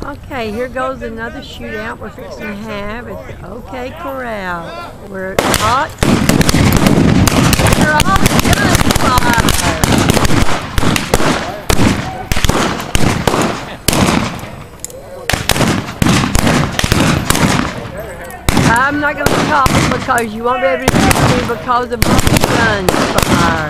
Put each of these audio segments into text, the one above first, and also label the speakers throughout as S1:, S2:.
S1: Okay, here goes another shootout we're fixing to have at the OK Corral. Where it's hot. They're all gunfire. I'm not going to talk because you won't be able to see me because of all the gunfire.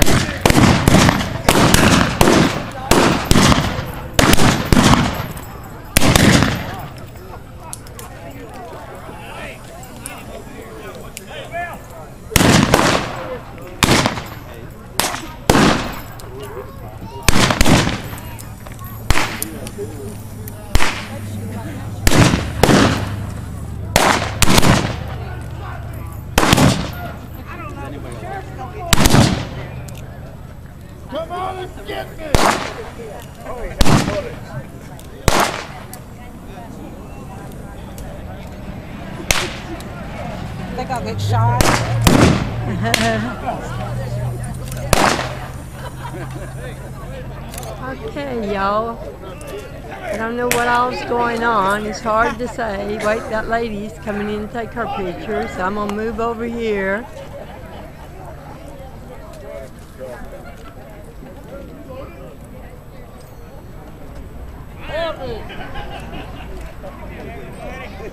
S2: Come on and get me! Oh, he has bullets.
S3: I think I'll get shot.
S1: Okay, y'all. I don't know what all's going on. It's hard to say. Wait, that lady's coming in to take her picture, so I'm going to move over here.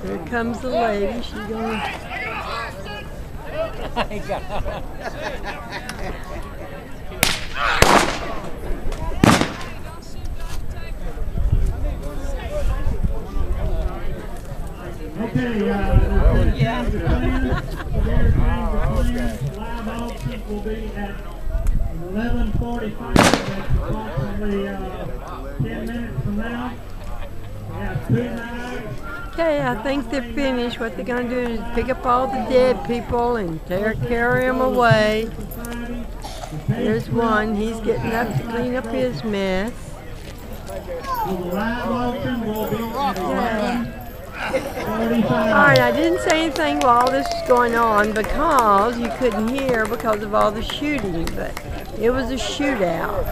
S1: Here comes the lady. She's going to...
S4: Okay, live auction will be at 11:45. That's approximately 10 minutes from now. We have 2 knives.
S1: Okay, I think they're finished. What they're going to do is pick up all the dead people and carry them away. There's one. He's getting up to clean up his mess.
S4: The live auction will be at 11:45.
S1: Alright, I didn't say anything while all this was going on because you couldn't hear because of all the shooting, but it was a shootout.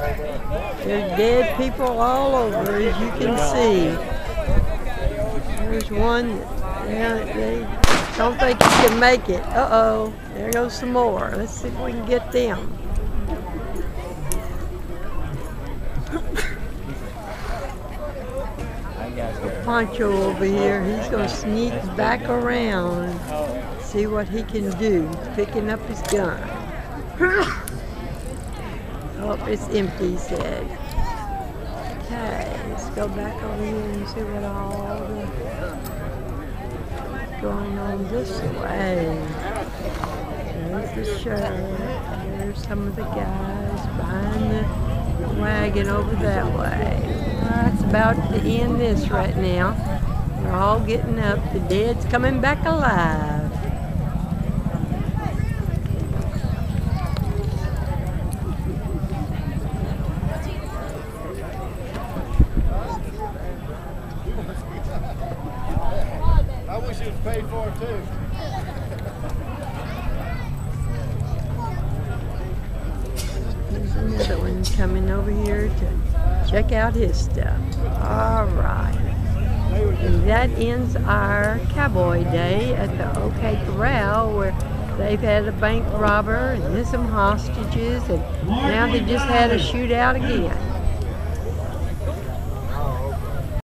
S1: There's dead people all over, as you can see. There's one, they don't think he can make it. Uh-oh, there goes some more. Let's see if we can get them. Poncho over here, he's going to sneak back around, see what he can do. He's picking up his gun. Oh, it's empty, he said. Okay, let's go back over here and see what all the going on this way. There's the sheriff. There's some of the guys behind the wagon over that way. That's about to end this right now. They're all getting up. The dead's coming back alive.
S2: I wish it was paid for too.
S1: There's another one coming over here to check out his stuff. All right. And that ends our cowboy day at the OK Corral, where they've had a bank robber and then some hostages, and now they just had a shootout again.